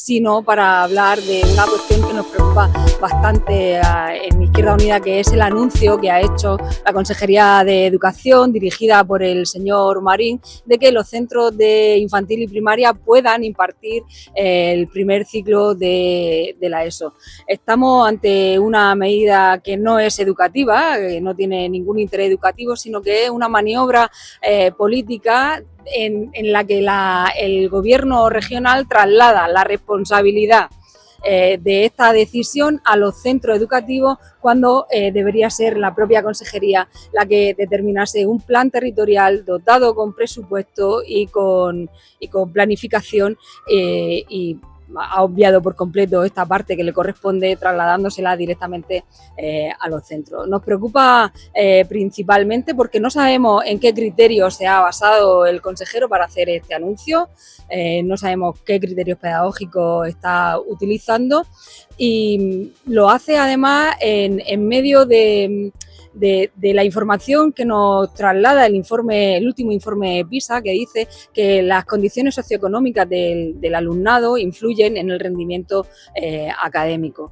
sino para hablar de una cuestión que nos preocupa bastante en Izquierda Unida, que es el anuncio que ha hecho la Consejería de Educación, dirigida por el señor Marín, de que los centros de infantil y primaria puedan impartir el primer ciclo de la ESO. Estamos ante una medida que no es educativa, que no tiene ningún interés educativo, sino que es una maniobra política en la que el gobierno regional traslada la responsabilidad de esta decisión a los centros educativos, cuando debería ser la propia consejería la que determinase un plan territorial dotado con presupuesto y con planificación, y ha obviado por completo esta parte que le corresponde, trasladándosela directamente a los centros. Nos preocupa principalmente porque no sabemos en qué criterios se ha basado el consejero para hacer este anuncio, no sabemos qué criterios pedagógicos está utilizando, y lo hace además en medio de la información que nos traslada el último informe PISA, que dice que las condiciones socioeconómicas del alumnado influyen en el rendimiento académico.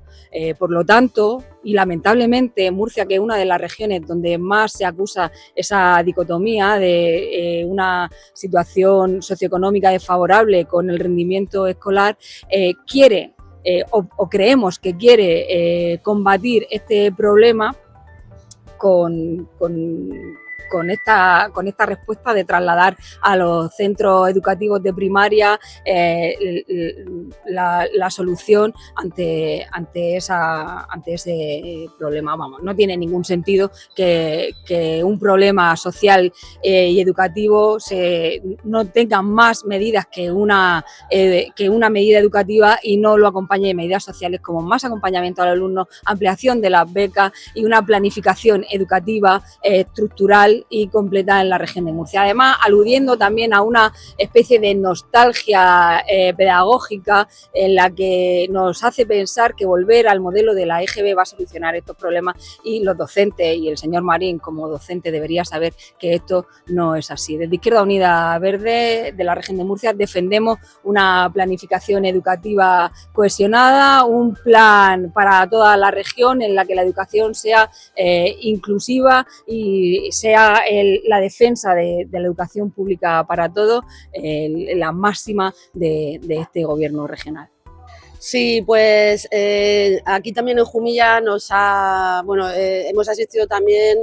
Por lo tanto, y lamentablemente Murcia, que es una de las regiones donde más se acusa esa dicotomía de una situación socioeconómica desfavorable con el rendimiento escolar, quiere o creemos que quiere combatir este problema con esta respuesta de trasladar a los centros educativos de primaria la solución ante ese problema. Vamos, no tiene ningún sentido que un problema social y educativo no tenga más medidas que una medida educativa, y no lo acompañe de medidas sociales como más acompañamiento al alumno, ampliación de las becas y una planificación educativa estructural y completa en la región de Murcia. Además, aludiendo también a una especie de nostalgia pedagógica en la que nos hace pensar que volver al modelo de la EGB va a solucionar estos problemas, y los docentes y el señor Marín como docente debería saber que esto no es así. Desde Izquierda Unida Verde de la región de Murcia defendemos una planificación educativa cohesionada, un plan para toda la región en la que la educación sea inclusiva y sea la defensa de la educación pública para todos, la máxima de este gobierno regional. Sí, pues aquí también en Jumilla hemos asistido también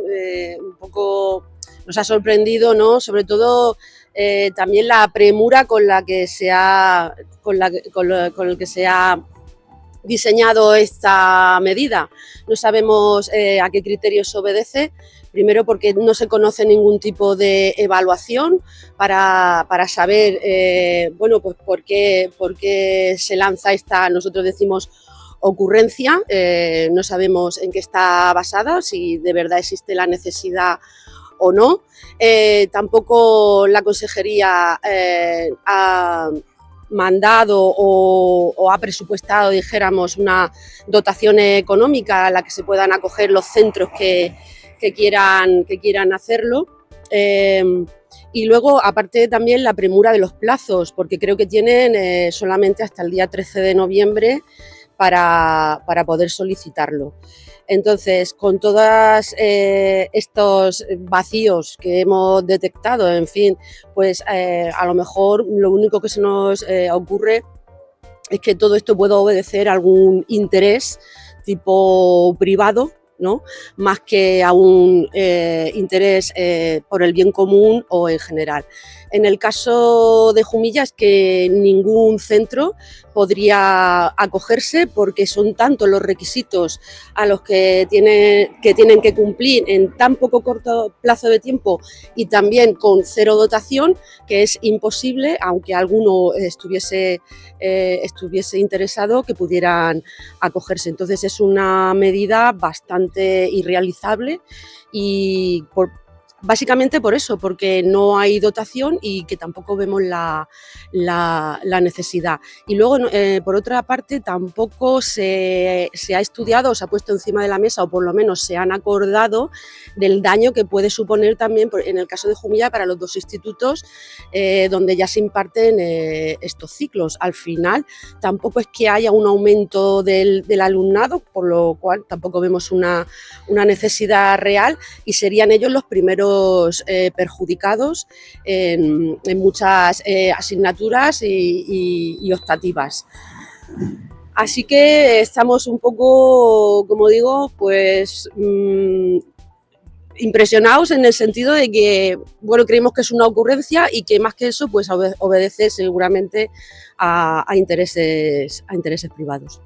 un poco, nos ha sorprendido, ¿no? Sobre todo también la premura con el que se ha diseñado esta medida. No sabemos a qué criterios se obedece. Primero, porque no se conoce ningún tipo de evaluación para saber pues por qué se lanza esta, nosotros decimos, ocurrencia. No sabemos en qué está basada, si de verdad existe la necesidad o no. Tampoco la consejería ha mandado o ha presupuestado, dijéramos, una dotación económica a la que se puedan acoger los centros que quieran hacerlo. Y luego, aparte, también la premura de los plazos, porque creo que tienen solamente hasta el día 13 de noviembre para poder solicitarlo. Entonces, con todos estos vacíos que hemos detectado, en fin, pues a lo mejor lo único que se nos ocurre es que todo esto pueda obedecer a algún interés tipo privado, ¿no? Más que a un interés por el bien común o en general. En el caso de Jumilla es que ningún centro podría acogerse, porque son tantos los requisitos a los que tienen que cumplir en tan poco corto plazo de tiempo, y también con cero dotación, que es imposible, aunque alguno estuviese interesado, que pudieran acogerse. Entonces es una medida bastante irrealizable, y Básicamente por eso, porque no hay dotación y que tampoco vemos la necesidad. Y luego, por otra parte, tampoco se ha estudiado o se ha puesto encima de la mesa, o por lo menos se han acordado del daño que puede suponer también, en el caso de Jumilla, para los dos institutos donde ya se imparten estos ciclos. Al final, tampoco es que haya un aumento del alumnado, por lo cual tampoco vemos una necesidad real, y serían ellos los primeros perjudicados en muchas asignaturas y optativas. Así que estamos un poco, como digo, pues impresionados en el sentido de que, bueno, creemos que es una ocurrencia y que más que eso, pues obedece seguramente a intereses privados.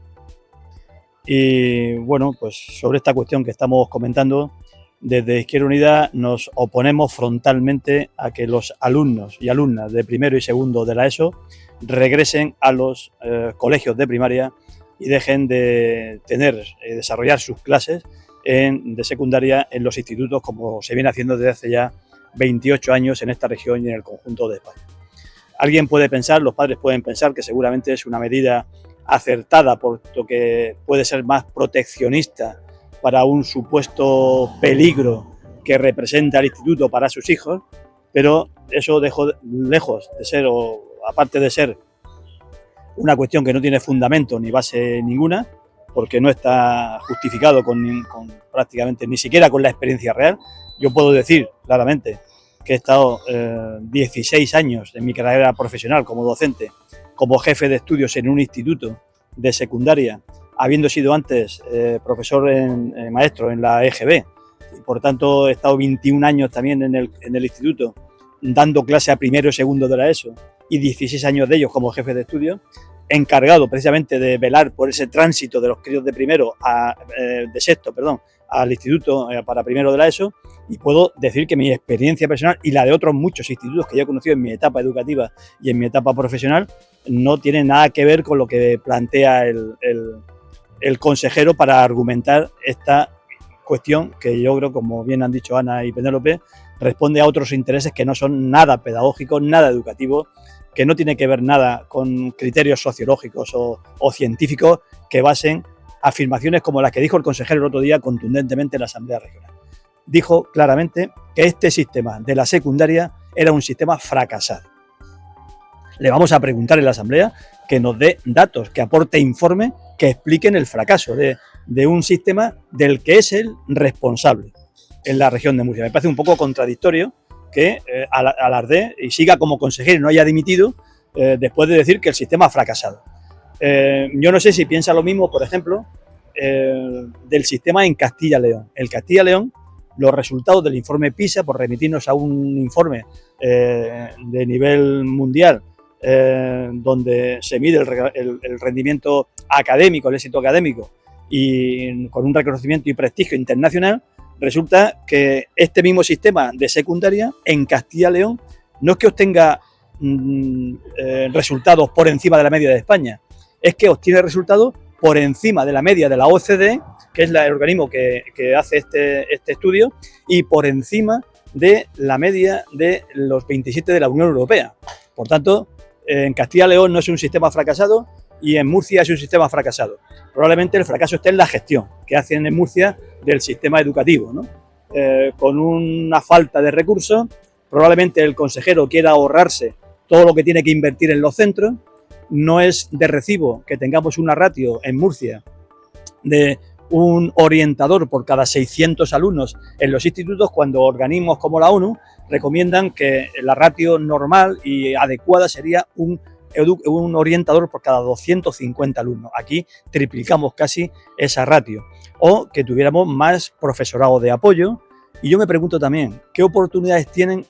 Y bueno, pues sobre esta cuestión que estamos comentando, desde Izquierda Unida nos oponemos frontalmente a que los alumnos y alumnas de primero y segundo de la ESO regresen a los colegios de primaria y dejen de desarrollar sus clases de secundaria en los institutos, como se viene haciendo desde hace ya 28 años en esta región y en el conjunto de España. Alguien puede pensar, los padres pueden pensar que seguramente es una medida acertada, puesto que puede ser más proteccionista para un supuesto peligro que representa el instituto para sus hijos, pero eso lejos de ser, o aparte de ser una cuestión que no tiene fundamento ni base ninguna, porque no está justificado con prácticamente ni siquiera con la experiencia real. Yo puedo decir claramente que he estado 16 años en mi carrera profesional como docente, como jefe de estudios en un instituto de secundaria, habiendo sido antes profesor maestro en la EGB, y por tanto he estado 21 años también en el instituto dando clase a primero y segundo de la ESO, y 16 años de ellos como jefe de estudio, encargado precisamente de velar por ese tránsito de los críos de primero de sexto, al instituto para primero de la ESO, y puedo decir que mi experiencia personal y la de otros muchos institutos que yo he conocido en mi etapa educativa y en mi etapa profesional no tiene nada que ver con lo que plantea el consejero para argumentar esta cuestión que yo creo, como bien han dicho Ana y Penélope, responde a otros intereses que no son nada pedagógicos, nada educativos, que no tiene que ver nada con criterios sociológicos o científicos que basen afirmaciones como las que dijo el consejero el otro día contundentemente en la Asamblea Regional. Dijo claramente que este sistema de la secundaria era un sistema fracasado. Le vamos a preguntar en la Asamblea que nos dé datos, que aporte informes que expliquen el fracaso de un sistema del que es el responsable en la región de Murcia. Me parece un poco contradictorio que alardee y siga como consejero y no haya dimitido después de decir que el sistema ha fracasado. Yo no sé si piensa lo mismo, por ejemplo, del sistema en Castilla-León. En Castilla-León, los resultados del informe PISA, por remitirnos a un informe de nivel mundial, donde se mide el rendimiento académico, el éxito académico, y con un reconocimiento y prestigio internacional, resulta que este mismo sistema de secundaria en Castilla-León no es que obtenga resultados por encima de la media de España, es que obtiene resultados por encima de la media de la OCDE, que es el organismo que hace este estudio, y por encima de la media de los 27 de la Unión Europea. Por tanto, en Castilla-León no es un sistema fracasado y en Murcia es un sistema fracasado. Probablemente el fracaso esté en la gestión que hacen en Murcia del sistema educativo, ¿no? Con una falta de recursos, probablemente el consejero quiera ahorrarse todo lo que tiene que invertir en los centros. No es de recibo que tengamos una ratio en Murcia de un orientador por cada 600 alumnos en los institutos, cuando organismos como la ONU recomiendan que la ratio normal y adecuada sería un orientador por cada 250 alumnos. Aquí triplicamos casi esa ratio. O que tuviéramos más profesorado de apoyo. Y yo me pregunto también, ¿qué oportunidades tienen?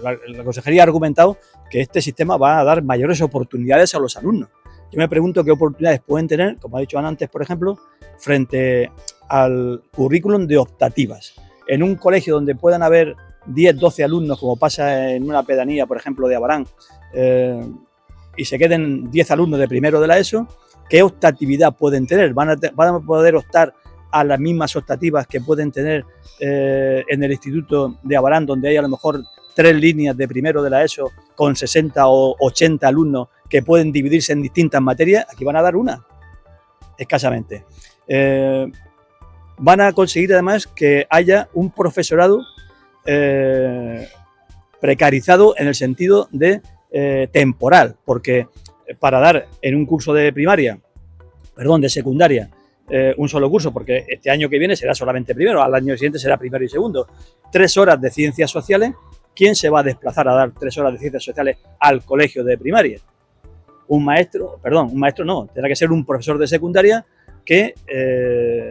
La consejería ha argumentado que este sistema va a dar mayores oportunidades a los alumnos. Yo me pregunto qué oportunidades pueden tener, como ha dicho Ana antes, por ejemplo, frente al currículum de optativas. En un colegio donde puedan haber 10, 12 alumnos, como pasa en una pedanía, por ejemplo, de Abarán, y se queden 10 alumnos de primero de la ESO, ¿qué optatividad pueden tener? ¿Van a poder optar a las mismas optativas que pueden tener en el Instituto de Abarán, donde hay a lo mejor 3 líneas de primero de la ESO con 60 o 80 alumnos que pueden dividirse en distintas materias. Aquí van a dar una, escasamente. Van a conseguir además que haya un profesorado precarizado en el sentido de temporal, porque para dar en un curso de secundaria, un solo curso, porque este año que viene será solamente primero, al año siguiente será primero y segundo, 3 horas de ciencias sociales. ¿Quién se va a desplazar a dar 3 horas de ciencias sociales al colegio de primaria? Un maestro no, tendrá que ser un profesor de secundaria que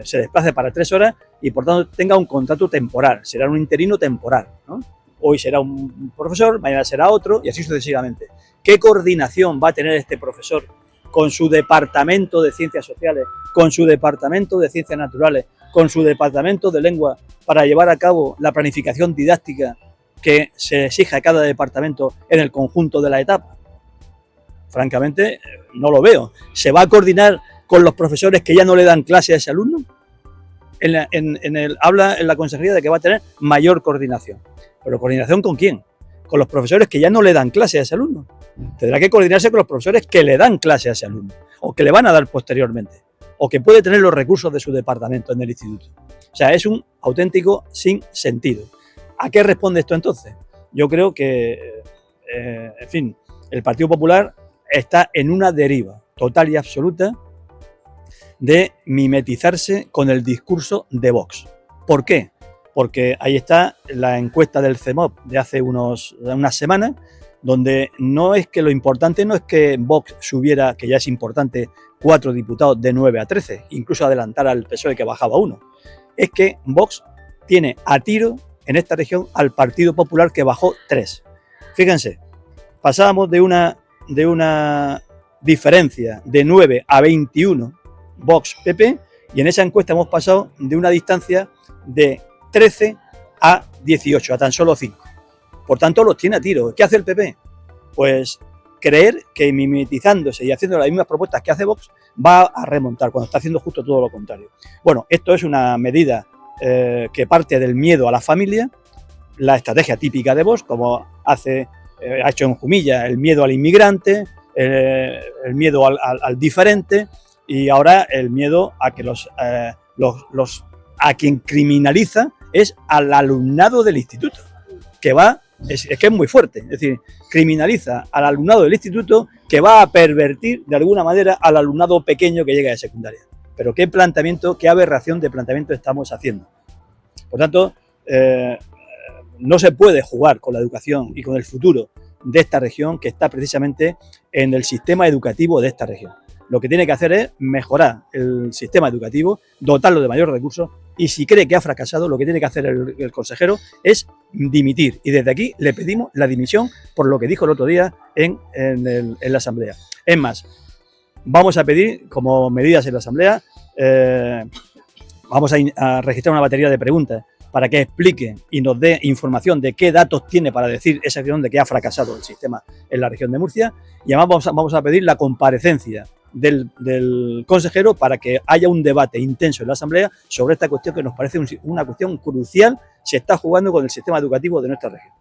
se desplace para 3 horas y por tanto tenga un contrato temporal, será un interino temporal, ¿no? Hoy será un profesor, mañana será otro y así sucesivamente. ¿Qué coordinación va a tener este profesor con su departamento de ciencias sociales, con su departamento de ciencias naturales, con su departamento de lengua para llevar a cabo la planificación didáctica que se exige a cada departamento en el conjunto de la etapa? Francamente, no lo veo. ¿Se va a coordinar con los profesores que ya no le dan clase a ese alumno? Habla en la consejería de que va a tener mayor coordinación. ¿Pero coordinación con quién? Con los profesores que ya no le dan clase a ese alumno. Tendrá que coordinarse con los profesores que le dan clase a ese alumno, o que le van a dar posteriormente, o que puede tener los recursos de su departamento en el instituto. O sea, es un auténtico sinsentido. ¿A qué responde esto entonces? Yo creo que, en fin, el Partido Popular está en una deriva total y absoluta de mimetizarse con el discurso de Vox. ¿Por qué? Porque ahí está la encuesta del CEMOP de hace unas semanas, donde no es que lo importante no es que Vox subiera, que ya es importante, 4 diputados de 9 a 13, incluso adelantar al PSOE que bajaba 1. Es que Vox tiene a tiro en esta región al Partido Popular que bajó 3. Fíjense, pasábamos de una diferencia de 9 a 21 Vox-PP y en esa encuesta hemos pasado de una distancia de 13 a 18, a tan solo 5. Por tanto, los tiene a tiro. ¿Qué hace el PP? Pues creer que mimetizándose y haciendo las mismas propuestas que hace Vox va a remontar, cuando está haciendo justo todo lo contrario. Bueno, esto es una medida que parte del miedo a la familia, la estrategia típica de Vox, como ha hecho en Jumilla, el miedo al inmigrante, el miedo al diferente y ahora el miedo a que a quien criminaliza es al alumnado del instituto, que es muy fuerte, es decir, criminaliza al alumnado del instituto que va a pervertir de alguna manera al alumnado pequeño que llega de secundaria. Pero qué planteamiento, qué aberración de planteamiento estamos haciendo. Por tanto, no se puede jugar con la educación y con el futuro de esta región que está precisamente en el sistema educativo de esta región. Lo que tiene que hacer es mejorar el sistema educativo, dotarlo de mayores recursos y si cree que ha fracasado, lo que tiene que hacer el consejero es dimitir. Y desde aquí le pedimos la dimisión por lo que dijo el otro día en la Asamblea. Es más, vamos a pedir como medidas en la Asamblea, vamos a registrar una batería de preguntas para que explique y nos dé información de qué datos tiene para decir esa región de que ha fracasado el sistema en la región de Murcia. Y además vamos a pedir la comparecencia del consejero para que haya un debate intenso en la Asamblea sobre esta cuestión que nos parece una cuestión crucial. Se está jugando con el sistema educativo de nuestra región.